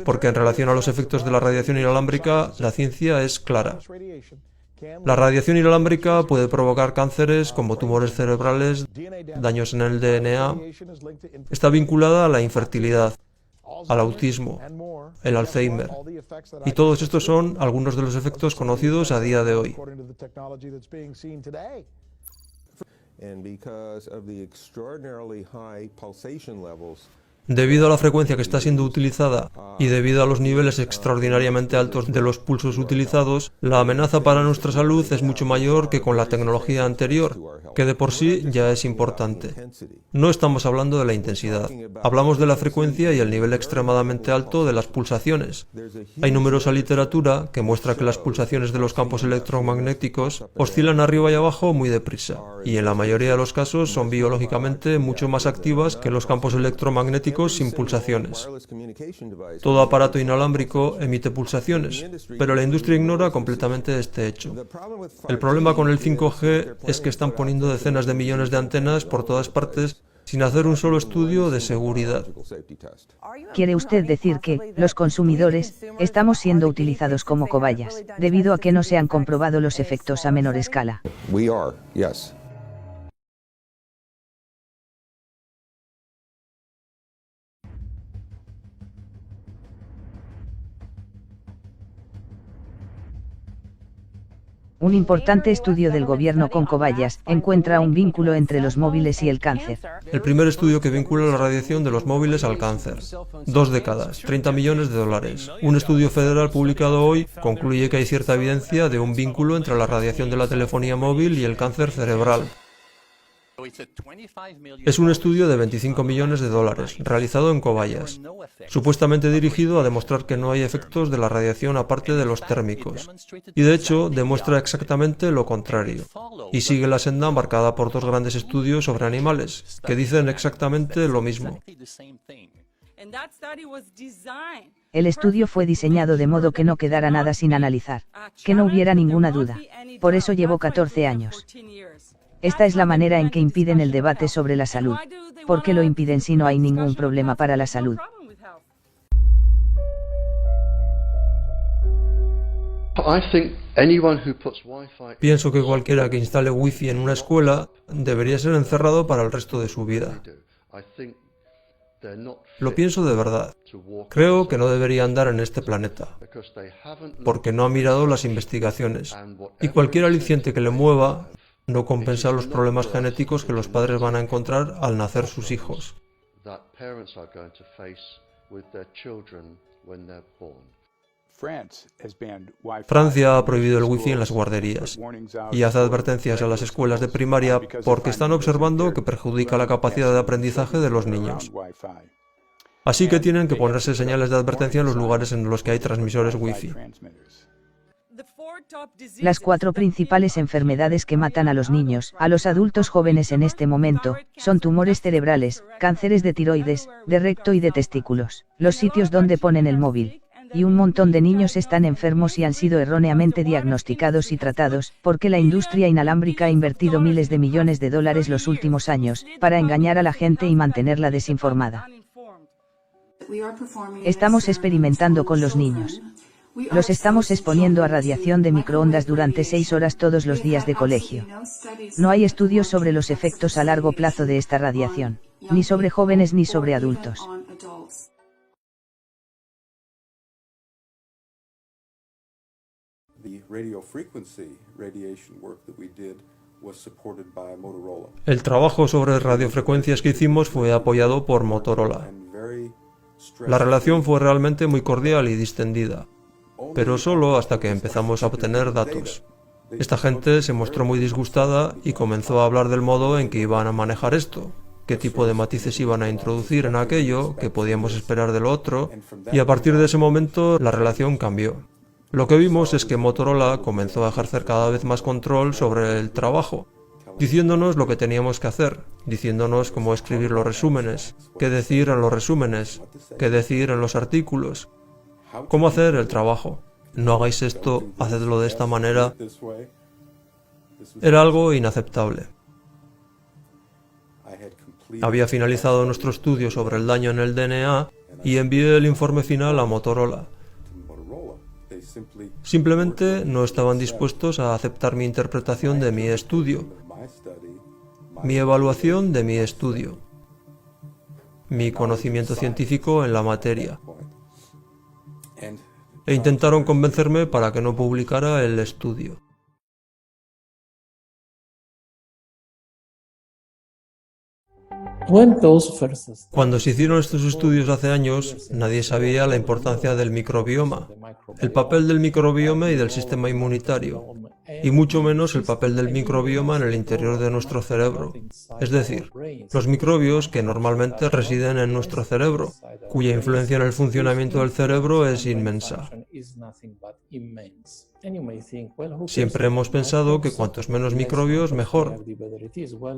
porque en relación a los efectos de la radiación inalámbrica, la ciencia es clara. La radiación inalámbrica puede provocar cánceres como tumores cerebrales, daños en el DNA. Está vinculada a la infertilidad, al autismo, el Alzheimer. Y todos estos son algunos de los efectos conocidos a día de hoy. Debido a la frecuencia que está siendo utilizada y debido a los niveles extraordinariamente altos de los pulsos utilizados, la amenaza para nuestra salud es mucho mayor que con la tecnología anterior, que de por sí ya es importante. No estamos hablando de la intensidad, hablamos de la frecuencia y el nivel extremadamente alto de las pulsaciones. Hay numerosa literatura que muestra que las pulsaciones de los campos electromagnéticos oscilan arriba y abajo muy deprisa, y en la mayoría de los casos son biológicamente mucho más activas que los campos electromagnéticos sin pulsaciones. Todo aparato inalámbrico emite pulsaciones, pero la industria ignora completamente este hecho. El problema con el 5G es que están poniendo decenas de millones de antenas por todas partes sin hacer un solo estudio de seguridad. ¿Quiere usted decir que, los consumidores, estamos siendo utilizados como cobayas, debido a que no se han comprobado los efectos a menor escala? Un importante estudio del gobierno con cobayas encuentra un vínculo entre los móviles y el cáncer. El primer estudio que vincula la radiación de los móviles al cáncer. 2 décadas, 30 millones de dólares. Un estudio federal publicado hoy concluye que hay cierta evidencia de un vínculo entre la radiación de la telefonía móvil y el cáncer cerebral. Es un estudio de 25 millones de dólares, realizado en cobayas, supuestamente dirigido a demostrar que no hay efectos de la radiación aparte de los térmicos. Y de hecho, demuestra exactamente lo contrario. Y sigue la senda marcada por 2 grandes estudios sobre animales, que dicen exactamente lo mismo. El estudio fue diseñado de modo que no quedara nada sin analizar, que no hubiera ninguna duda. Por eso llevó 14 años. Esta es la manera en que impiden el debate sobre la salud. ¿Por qué lo impiden si no hay ningún problema para la salud? Pienso que cualquiera que instale Wi-Fi en una escuela debería ser encerrado para el resto de su vida. Lo pienso de verdad. Creo que no debería andar en este planeta, porque no ha mirado las investigaciones, y cualquier aliciente que le mueva no compensa los problemas genéticos que los padres van a encontrar al nacer sus hijos. Francia ha prohibido el wifi en las guarderías y hace advertencias a las escuelas de primaria porque están observando que perjudica la capacidad de aprendizaje de los niños. Así que tienen que ponerse señales de advertencia en los lugares en los que hay transmisores wifi. Las 4 principales enfermedades que matan a los niños, a los adultos jóvenes en este momento, son tumores cerebrales, cánceres de tiroides, de recto y de testículos, los sitios donde ponen el móvil. Y un montón de niños están enfermos y han sido erróneamente diagnosticados y tratados, porque la industria inalámbrica ha invertido miles de millones de dólares los últimos años, para engañar a la gente y mantenerla desinformada. Estamos experimentando con los niños. Los estamos exponiendo a radiación de microondas durante 6 horas todos los días de colegio. No hay estudios sobre los efectos a largo plazo de esta radiación, ni sobre jóvenes ni sobre adultos. El trabajo sobre radiofrecuencias que hicimos fue apoyado por Motorola. La relación fue realmente muy cordial y distendida, pero solo hasta que empezamos a obtener datos. Esta gente se mostró muy disgustada y comenzó a hablar del modo en que iban a manejar esto, qué tipo de matices iban a introducir en aquello, qué podíamos esperar de lo otro, y a partir de ese momento la relación cambió. Lo que vimos es que Motorola comenzó a ejercer cada vez más control sobre el trabajo, diciéndonos lo que teníamos que hacer, diciéndonos cómo escribir los resúmenes, qué decir en los resúmenes, qué decir en los artículos, cómo hacer el trabajo. No hagáis esto, hacedlo de esta manera. Era algo inaceptable. Había finalizado nuestro estudio sobre el daño en el DNA y envié el informe final a Motorola. Simplemente no estaban dispuestos a aceptar mi interpretación de mi estudio, mi evaluación de mi estudio, mi conocimiento científico en la materia, e intentaron convencerme para que no publicara el estudio. Cuando se hicieron estos estudios hace años, nadie sabía la importancia del microbioma, el papel del microbioma y del sistema inmunitario, y mucho menos el papel del microbioma en el interior de nuestro cerebro, es decir, los microbios que normalmente residen en nuestro cerebro, cuya influencia en el funcionamiento del cerebro es inmensa. Siempre hemos pensado que cuantos menos microbios, mejor.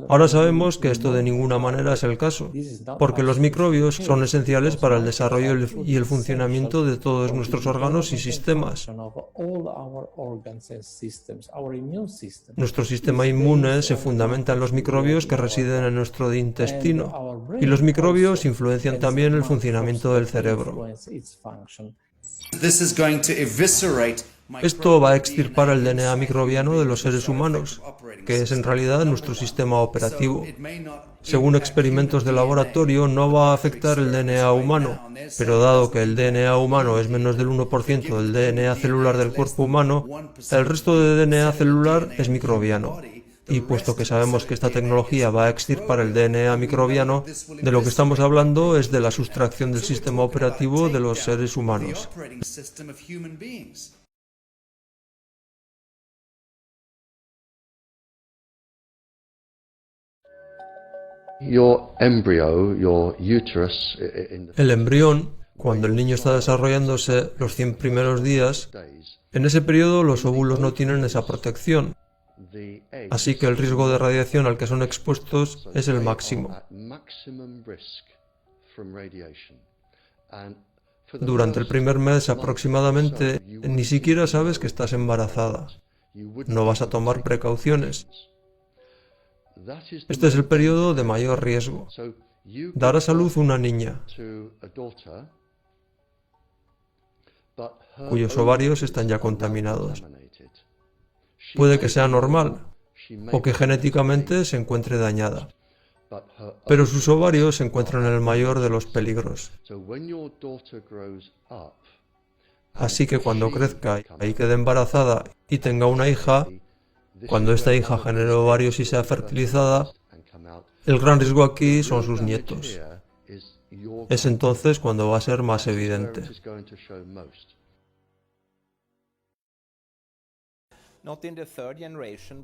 Ahora sabemos que esto de ninguna manera es el caso, porque los microbios son esenciales para el desarrollo y el funcionamiento de todos nuestros órganos y sistemas. Nuestro sistema inmune se fundamenta en los microbios que residen en nuestro intestino, y los microbios influencian también el funcionamiento del cerebro. Esto va a extirpar el DNA microbiano de los seres humanos, que es en realidad nuestro sistema operativo. Según experimentos de laboratorio, no va a afectar el DNA humano, pero dado que el DNA humano es menos del 1% del DNA celular del cuerpo humano, el resto de DNA celular es microbiano. Y puesto que sabemos que esta tecnología va a extirpar el DNA microbiano, de lo que estamos hablando es de la sustracción del sistema operativo de los seres humanos. El embrión, cuando el niño está desarrollándose los 100 primeros días, en ese periodo los óvulos no tienen esa protección, así que el riesgo de radiación al que son expuestos es el máximo. Durante el primer mes aproximadamente, ni siquiera sabes que estás embarazada. No vas a tomar precauciones. Este es el periodo de mayor riesgo. Darás a luz una niña, cuyos ovarios están ya contaminados. Puede que sea normal, o que genéticamente se encuentre dañada, pero sus ovarios se encuentran en el mayor de los peligros. Así que cuando crezca y quede embarazada y tenga una hija, cuando esta hija genere ovarios y sea fertilizada, el gran riesgo aquí son sus nietos. Es entonces cuando va a ser más evidente.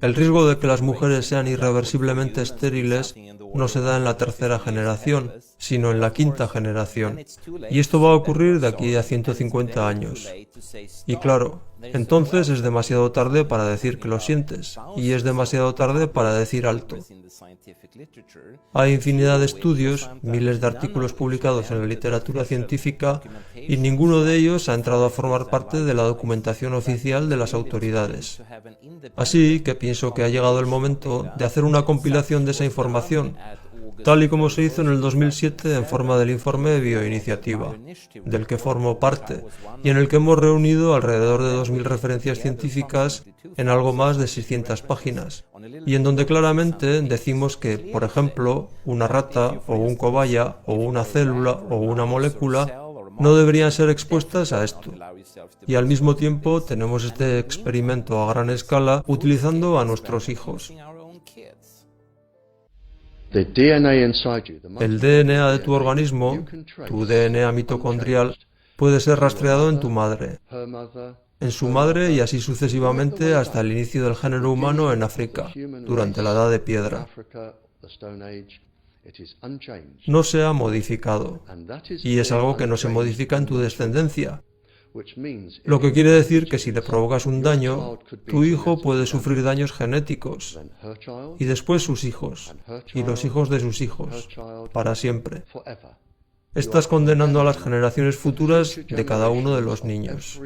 El riesgo de que las mujeres sean irreversiblemente estériles no se da en la tercera generación, sino en la quinta generación. Y esto va a ocurrir de aquí a 150 años. Y claro, entonces es demasiado tarde para decir que lo sientes, y es demasiado tarde para decir alto. Hay infinidad de estudios, miles de artículos publicados en la literatura científica, y ninguno de ellos ha entrado a formar parte de la documentación oficial de las autoridades. Así que pienso que ha llegado el momento de hacer una compilación de esa información, tal y como se hizo en el 2007 en forma del informe Bioiniciativa, del que formo parte, y en el que hemos reunido alrededor de 2.000 referencias científicas en algo más de 600 páginas, y en donde claramente decimos que, por ejemplo, una rata o un cobaya o una célula o una molécula no deberían ser expuestas a esto. Y al mismo tiempo tenemos este experimento a gran escala utilizando a nuestros hijos. El DNA de tu organismo, tu DNA mitocondrial, puede ser rastreado en tu madre, en su madre y así sucesivamente hasta el inicio del género humano en África, durante la Edad de Piedra. No se ha modificado, y es algo que no se modifica en tu descendencia. Lo que quiere decir que si le provocas un daño, tu hijo puede sufrir daños genéticos, y después sus hijos, y los hijos de sus hijos, para siempre. Estás condenando a las generaciones futuras de cada uno de los niños.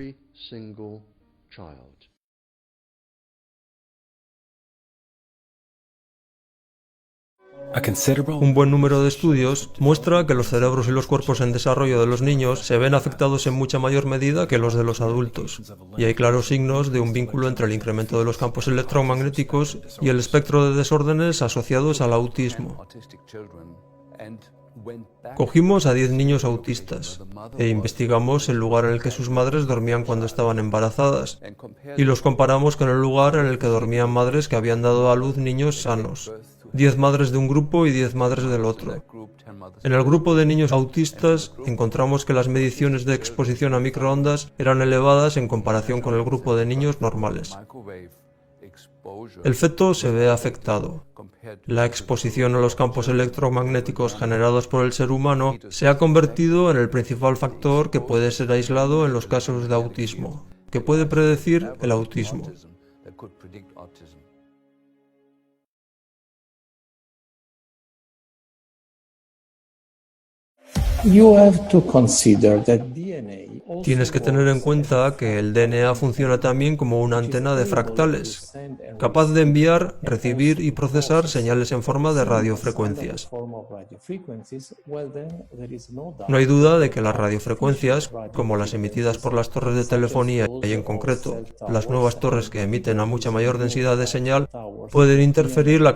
Un buen número de estudios muestra que los cerebros y los cuerpos en desarrollo de los niños se ven afectados en mucha mayor medida que los de los adultos, y hay claros signos de un vínculo entre el incremento de los campos electromagnéticos y el espectro de desórdenes asociados al autismo. Cogimos a 10 niños autistas e investigamos el lugar en el que sus madres dormían cuando estaban embarazadas y los comparamos con el lugar en el que dormían madres que habían dado a luz niños sanos. 10 madres de un grupo y 10 madres del otro. En el grupo de niños autistas encontramos que las mediciones de exposición a microondas eran elevadas en comparación con el grupo de niños normales. El feto se ve afectado. La exposición a los campos electromagnéticos generados por el ser humano se ha convertido en el principal factor que puede ser aislado en los casos de autismo, que puede predecir el autismo. Tienes que tener en cuenta que el DNA funciona también como una antena de fractales, capaz de enviar, recibir y procesar señales en forma de radiofrecuencias. No hay duda de que las radiofrecuencias, como las emitidas por las torres de telefonía y en concreto las nuevas torres que emiten a mucha mayor densidad de señal, pueden interferir la